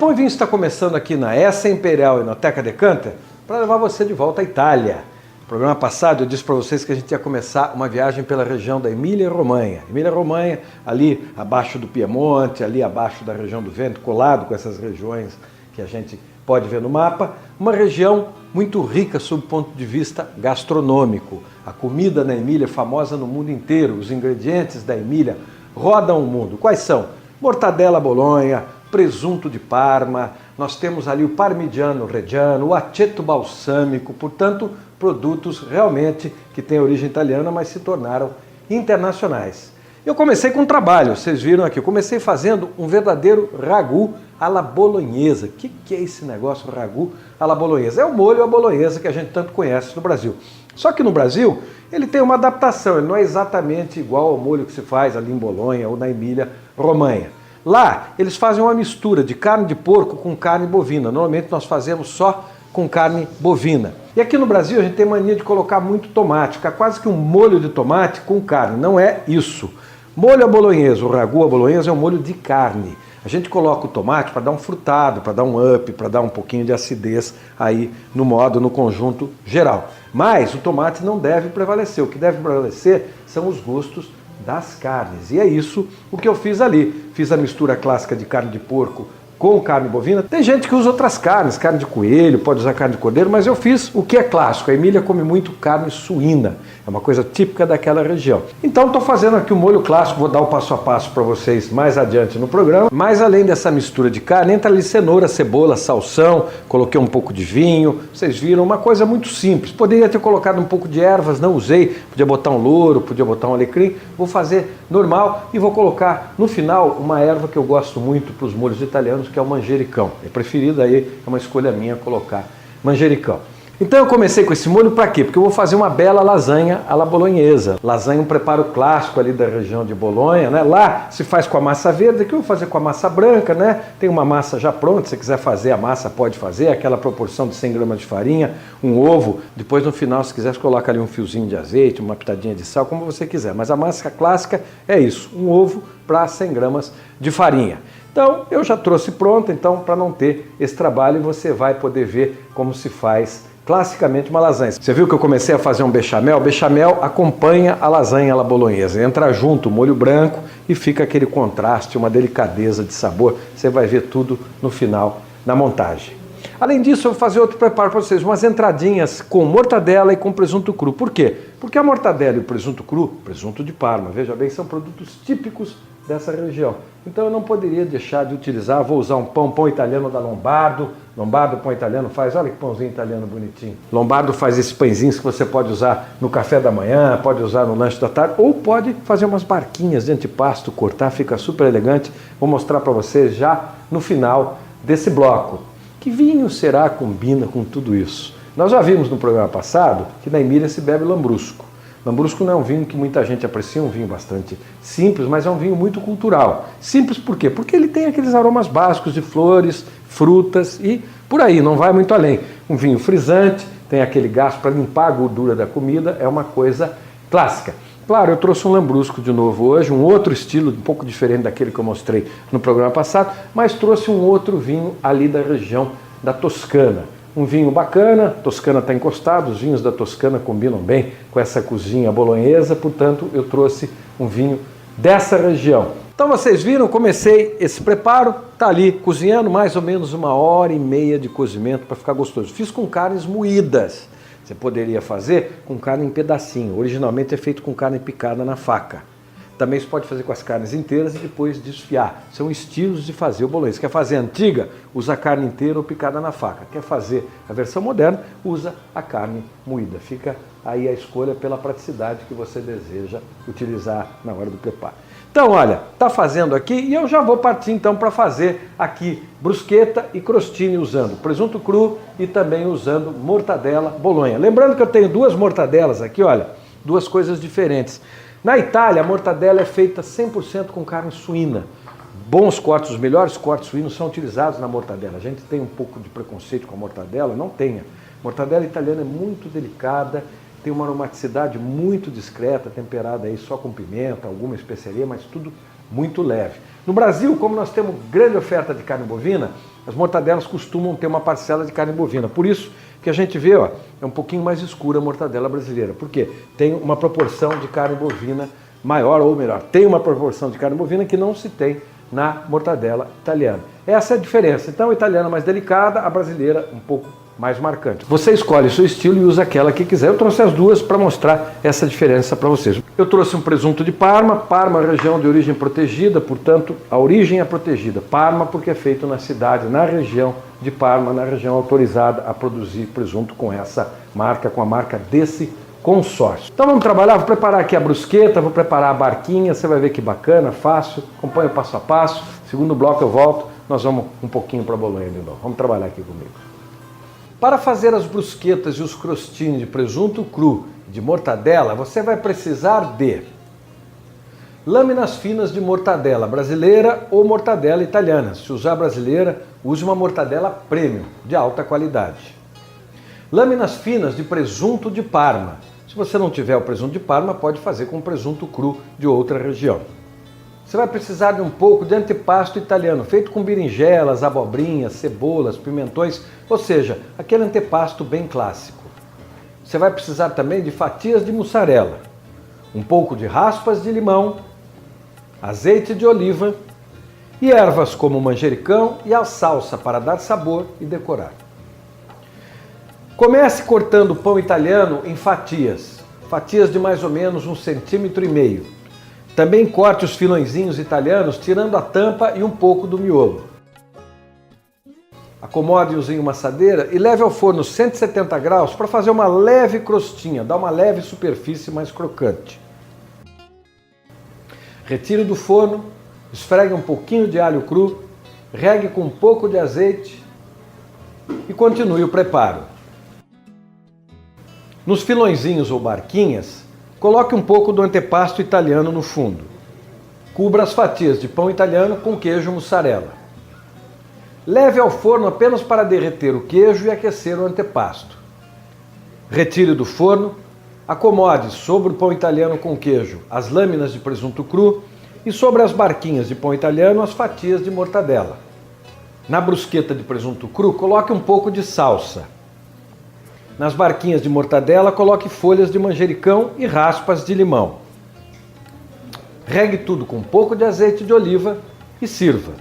Pão e Vinho está começando aqui na Essa Imperial Enoteca Decanter para levar você de volta à Itália. No programa passado eu disse para vocês que a gente ia começar uma viagem pela região da Emília-Romanha. Emília-Romanha, ali abaixo do Piemonte, ali abaixo da região do Vêneto, colado com essas regiões que a gente pode ver no mapa. Uma região muito rica sob o ponto de vista gastronômico. A comida na Emília é famosa no mundo inteiro. Os ingredientes da Emília rodam o mundo. Quais são? Mortadella Bolonha, presunto de Parma, nós temos ali o parmigiano reggiano, o aceto balsâmico, portanto, produtos realmente que têm origem italiana, mas se tornaram internacionais. Eu comecei com um trabalho, vocês viram aqui, eu comecei fazendo um verdadeiro ragu alla bolonhesa. O que é esse negócio, ragu alla bolonhesa? É o molho à bolonhesa que a gente tanto conhece no Brasil. Só que no Brasil, ele tem uma adaptação, ele não é exatamente igual ao molho que se faz ali em Bolonha ou na Emília-Romanha. Lá, eles fazem uma mistura de carne de porco com carne bovina. Normalmente nós fazemos só com carne bovina. E aqui no Brasil a gente tem mania de colocar muito tomate, fica quase que um molho de tomate com carne. Não é isso. Molho à bolonhesa, o ragu à bolonhesa é um molho de carne. A gente coloca o tomate para dar um frutado, para dar um up, para dar um pouquinho de acidez aí no conjunto geral. Mas o tomate não deve prevalecer. O que deve prevalecer são os gostos das carnes. E é isso o que eu fiz ali. Fiz a mistura clássica de carne de porco com carne bovina. Tem gente que usa outras carnes, carne de coelho, pode usar carne de cordeiro, mas eu fiz o que é clássico. A Emília come muito carne suína, é uma coisa típica daquela região. Então estou fazendo aqui o molho clássico, vou dar o passo a passo para vocês mais adiante no programa. Mas além dessa mistura de carne, entra ali cenoura, cebola, salsão, coloquei um pouco de vinho, vocês viram, uma coisa muito simples. Poderia ter colocado um pouco de ervas, não usei, podia botar um louro, podia botar um alecrim, vou fazer normal e vou colocar no final uma erva que eu gosto muito para os molhos italianos, que é o manjericão. É preferido aí, é uma escolha minha colocar manjericão. Então eu comecei com esse molho para quê? Porque eu vou fazer uma bela lasanha alla bolonhesa. Lasanha é um preparo clássico ali da região de Bolonha, né? Lá se faz com a massa verde, aqui eu vou fazer com a massa branca, né? Tem uma massa já pronta, se você quiser fazer a massa pode fazer, aquela proporção de 100 gramas de farinha, um ovo, depois no final se quiser você coloca ali um fiozinho de azeite, uma pitadinha de sal, como você quiser. Mas a massa clássica é isso, um ovo para 100 gramas de farinha. Então, eu já trouxe pronto, então, para não ter esse trabalho, você vai poder ver como se faz classicamente uma lasanha. Você viu que eu comecei a fazer um bechamel? O bechamel acompanha a lasanha alla bolonhesa. Entra junto o molho branco e fica aquele contraste, uma delicadeza de sabor. Você vai ver tudo no final da montagem. Além disso, eu vou fazer outro preparo para vocês, umas entradinhas com mortadela e com presunto cru. Por quê? Porque a mortadela e o presunto cru, presunto de Parma, veja bem, são produtos típicos dessa região. Então eu não poderia deixar de utilizar, vou usar um pão italiano da Lombardo. Lombardo, pão italiano faz, olha que pãozinho italiano bonitinho. Lombardo faz esses pãezinhos que você pode usar no café da manhã, pode usar no lanche da tarde, ou pode fazer umas barquinhas de antipasto, cortar, fica super elegante. Vou mostrar para vocês já no final desse bloco. Que vinho será combina com tudo isso? Nós já vimos no programa passado que na Emília se bebe lambrusco. Lambrusco não é um vinho que muita gente aprecia, é um vinho bastante simples, mas é um vinho muito cultural. Simples por quê? Porque ele tem aqueles aromas básicos de flores, frutas e por aí, não vai muito além. Um vinho frisante, tem aquele gás para limpar a gordura da comida, é uma coisa clássica. Claro, eu trouxe um lambrusco de novo hoje, um outro estilo, um pouco diferente daquele que eu mostrei no programa passado, mas trouxe um outro vinho ali da região da Toscana. Um vinho bacana, Toscana está encostado, os vinhos da Toscana combinam bem com essa cozinha bolonhesa, portanto eu trouxe um vinho dessa região. Então vocês viram, comecei esse preparo, está ali cozinhando mais ou menos 1h30 de cozimento para ficar gostoso. Fiz com carnes moídas, você poderia fazer com carne em pedacinho, originalmente é feito com carne picada na faca. Também se pode fazer com as carnes inteiras e depois desfiar. São estilos de fazer o bolonhesa. Quer fazer a antiga? Usa a carne inteira ou picada na faca. Quer fazer a versão moderna? Usa a carne moída. Fica aí a escolha pela praticidade que você deseja utilizar na hora do preparo. Então, olha, tá fazendo aqui e eu já vou partir então para fazer aqui bruschetta e crostini usando presunto cru e também usando mortadela bolonha. Lembrando que eu tenho duas mortadelas aqui, olha, duas coisas diferentes. Na Itália, a mortadela é feita 100% com carne suína. Bons cortes, os melhores cortes suínos são utilizados na mortadela. A gente tem um pouco de preconceito com a mortadela? Não tenha. Mortadela italiana é muito delicada, tem uma aromaticidade muito discreta, temperada aí só com pimenta, alguma especiaria, mas tudo muito leve. No Brasil, como nós temos grande oferta de carne bovina, as mortadelas costumam ter uma parcela de carne bovina. Por isso que a gente vê, ó, é um pouquinho mais escura a mortadela brasileira. Por quê? Tem uma proporção de carne bovina maior, ou melhor, tem uma proporção de carne bovina que não se tem na mortadela italiana. Essa é a diferença. Então, a italiana é mais delicada, a brasileira um pouco mais marcante. Você escolhe o seu estilo e usa aquela que quiser. Eu trouxe as duas para mostrar essa diferença para vocês. Eu trouxe um presunto de Parma. Parma é região de origem protegida, portanto, a origem é protegida. Parma porque é feito na cidade, na região de Parma, na região autorizada a produzir presunto com essa marca, com a marca desse consórcio. Então vamos trabalhar, vou preparar aqui a brusqueta, vou preparar a barquinha, você vai ver que bacana, fácil, acompanha o passo a passo. Segundo bloco eu volto, nós vamos um pouquinho para a Bolonha de novo. Vamos trabalhar aqui comigo. Para fazer as brusquetas e os crostini de presunto cru de mortadela, você vai precisar de lâminas finas de mortadela brasileira ou mortadela italiana. Se usar brasileira, use uma mortadela premium, de alta qualidade. Lâminas finas de presunto de Parma. Se você não tiver o presunto de Parma, pode fazer com presunto cru de outra região. Você vai precisar de um pouco de antipasto italiano, feito com berinjelas, abobrinhas, cebolas, pimentões, ou seja, aquele antepasto bem clássico. Você vai precisar também de fatias de mussarela, um pouco de raspas de limão, azeite de oliva e ervas como manjericão e a salsa para dar sabor e decorar. Comece cortando o pão italiano em fatias de mais ou menos 1,5 cm. Também corte os filõezinhos italianos, tirando a tampa e um pouco do miolo. Acomode-os em uma assadeira e leve ao forno 170 graus para fazer uma leve crostinha, dar uma leve superfície mais crocante. Retire do forno, esfregue um pouquinho de alho cru, regue com um pouco de azeite e continue o preparo. Nos filõezinhos ou barquinhas, coloque um pouco do antepasto italiano no fundo. Cubra as fatias de pão italiano com queijo mussarela. Leve ao forno apenas para derreter o queijo e aquecer o antepasto. Retire do forno, acomode sobre o pão italiano com queijo as lâminas de presunto cru e sobre as barquinhas de pão italiano as fatias de mortadela. Na brusqueta de presunto cru, coloque um pouco de salsa. Nas barquinhas de mortadela, coloque folhas de manjericão e raspas de limão. Regue tudo com um pouco de azeite de oliva e sirva.